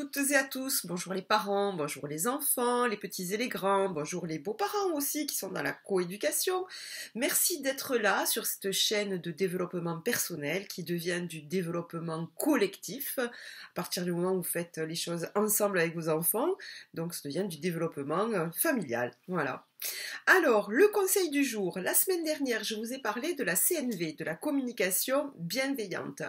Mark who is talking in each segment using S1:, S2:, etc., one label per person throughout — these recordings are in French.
S1: toutes et à tous, bonjour les parents, bonjour les enfants, les petits et les grands, bonjour les beaux-parents aussi qui sont dans la coéducation. Merci d'être là sur cette chaîne de développement personnel qui devient du développement collectif à partir du moment où vous faites les choses ensemble avec vos enfants, donc ça devient du développement familial, voilà. Alors, le conseil du jour. La semaine dernière, je vous ai parlé de la CNV, de la communication bienveillante.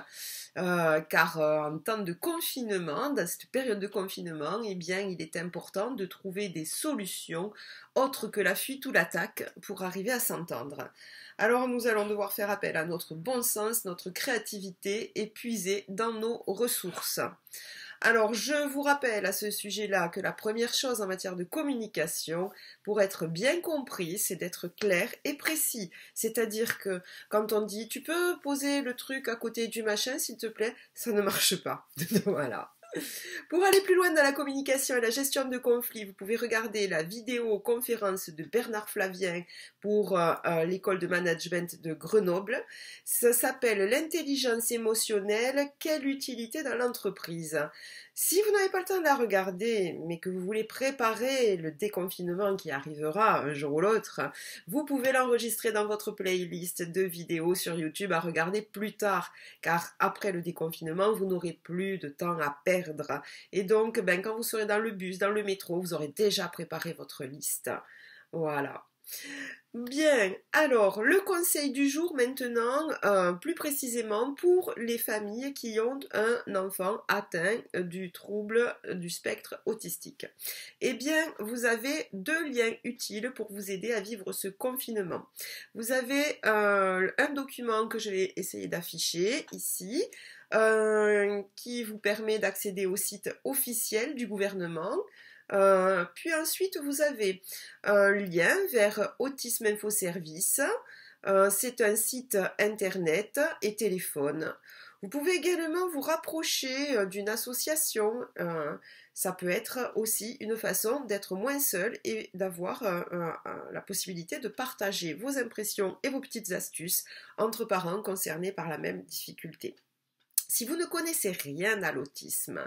S1: Car en temps de confinement, dans cette période de confinement, eh bien, il est important de trouver des solutions autres que la fuite ou l'attaque pour arriver à s'entendre. Alors, nous allons devoir faire appel à notre bon sens, notre créativité et puiser dans nos ressources. Alors, je vous rappelle à ce sujet-là que la première chose en matière de communication, pour être bien compris, c'est d'être clair et précis. C'est-à-dire que quand on dit « tu peux poser le truc à côté du machin, s'il te plaît », ça ne marche pas. Voilà. Pour aller plus loin dans la communication et la gestion de conflits, vous pouvez regarder la vidéo conférence de Bernard Flavien pour l'école de management de Grenoble. Ça s'appelle l'intelligence émotionnelle, quelle utilité dans l'entreprise? Si vous n'avez pas le temps de la regarder, mais que vous voulez préparer le déconfinement qui arrivera un jour ou l'autre, vous pouvez l'enregistrer dans votre playlist de vidéos sur YouTube à regarder plus tard, car après le déconfinement, vous n'aurez plus de temps à perdre. Et donc, quand vous serez dans le bus, dans le métro, vous aurez déjà préparé votre liste. Voilà. Bien, alors le conseil du jour maintenant, plus précisément pour les familles qui ont un enfant atteint du trouble du spectre autistique. Eh bien, vous avez deux liens utiles pour vous aider à vivre ce confinement. Vous avez un document que je vais essayer d'afficher ici, qui vous permet d'accéder au site officiel du gouvernement. Puis ensuite, vous avez un lien vers Autisme Info Service. C'est un site internet et téléphone. Vous pouvez également vous rapprocher d'une association. Ça peut être aussi une façon d'être moins seul et d'avoir la possibilité de partager vos impressions et vos petites astuces entre parents concernés par la même difficulté. Si vous ne connaissez rien à l'autisme,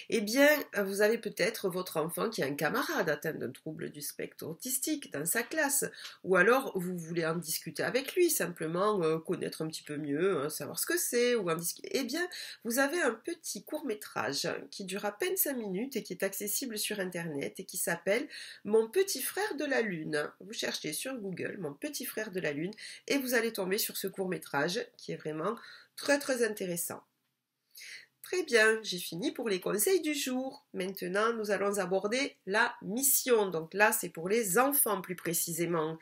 S1: eh bien, vous avez peut-être votre enfant qui a un camarade atteint d'un trouble du spectre autistique dans sa classe, ou alors vous voulez en discuter avec lui, simplement connaître un petit peu mieux, savoir ce que c'est, ou en discuter. Eh bien, vous avez un petit court-métrage qui dure à peine 5 minutes et qui est accessible sur Internet et qui s'appelle « Mon petit frère de la Lune ». Vous cherchez sur Google « Mon petit frère de la Lune » et vous allez tomber sur ce court-métrage qui est vraiment très très intéressant. Très bien, j'ai fini pour les conseils du jour. Maintenant, nous allons aborder la mission. Donc là, c'est pour les enfants plus précisément.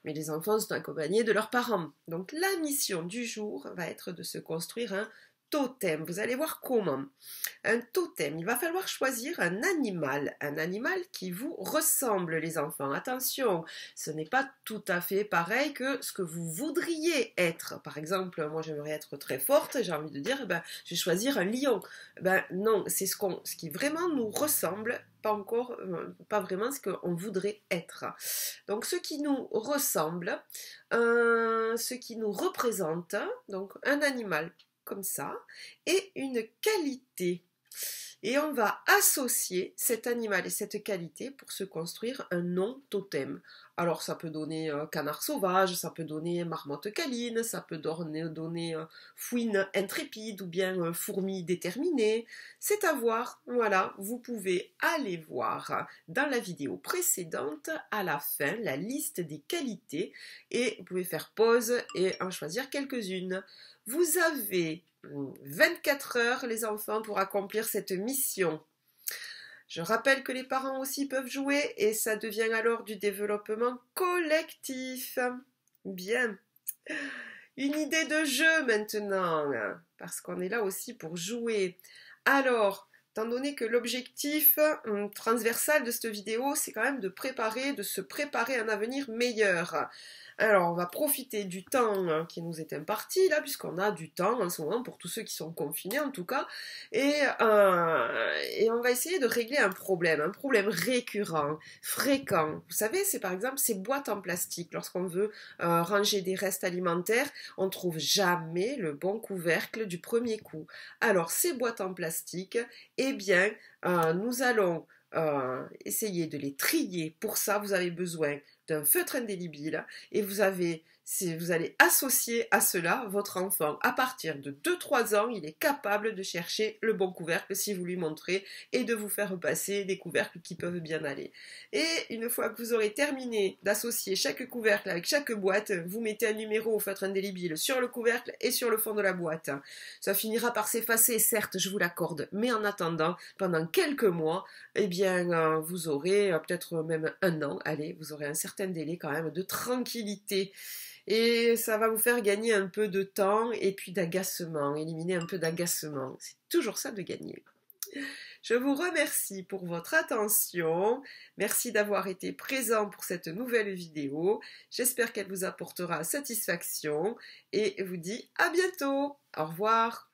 S1: Mais les enfants sont accompagnés de leurs parents. Donc la mission du jour va être de se construire un totem. Vous allez voir comment. Un totem, il va falloir choisir un animal qui vous ressemble les enfants. Attention, ce n'est pas tout à fait pareil que ce que vous voudriez être. Par exemple, moi j'aimerais être très forte, j'ai envie de dire, je vais choisir un lion. Non, c'est ce qui vraiment nous ressemble, pas vraiment ce qu'on voudrait être. Donc ce qui nous ressemble, ce qui nous représente, donc un animal comme ça, et une qualité. Et on va associer cet animal et cette qualité pour se construire un nom totem. Alors ça peut donner canard sauvage, ça peut donner marmotte câline, ça peut donner fouine intrépide ou bien fourmi déterminée. C'est à voir, voilà, vous pouvez aller voir dans la vidéo précédente, à la fin, la liste des qualités et vous pouvez faire pause et en choisir quelques-unes. Vous avez 24 heures, les enfants, pour accomplir cette mission. Je rappelle que les parents aussi peuvent jouer et ça devient alors du développement collectif. Bien. Une idée de jeu maintenant, parce qu'on est là aussi pour jouer. Alors, étant donné que l'objectif transversal de cette vidéo, c'est quand même de se préparer un avenir meilleur. Alors, on va profiter du temps qui nous est imparti, là, puisqu'on a du temps en ce moment, pour tous ceux qui sont confinés en tout cas, et on va essayer de régler un problème récurrent, fréquent. Vous savez, c'est par exemple ces boîtes en plastique. Lorsqu'on veut ranger des restes alimentaires, on trouve jamais le bon couvercle du premier coup. Alors, ces boîtes en plastique, eh bien, nous allons essayer de les trier. Pour ça, vous avez besoin d'un feutre indélébile et vous allez associer à cela votre enfant. À partir de 2-3 ans, il est capable de chercher le bon couvercle si vous lui montrez et de vous faire passer des couvercles qui peuvent bien aller. Et une fois que vous aurez terminé d'associer chaque couvercle avec chaque boîte, vous mettez un numéro au feutre indélébile sur le couvercle et sur le fond de la boîte. Ça finira par s'effacer, certes, je vous l'accorde, mais en attendant, pendant quelques mois, eh bien, vous aurez peut-être même un an, allez, vous aurez un certain délai quand même de tranquillité. Et ça va vous faire gagner un peu de temps et puis d'agacement, éliminer un peu d'agacement. C'est toujours ça de gagner. Je vous remercie pour votre attention. Merci d'avoir été présent pour cette nouvelle vidéo. J'espère qu'elle vous apportera satisfaction et vous dis à bientôt. Au revoir.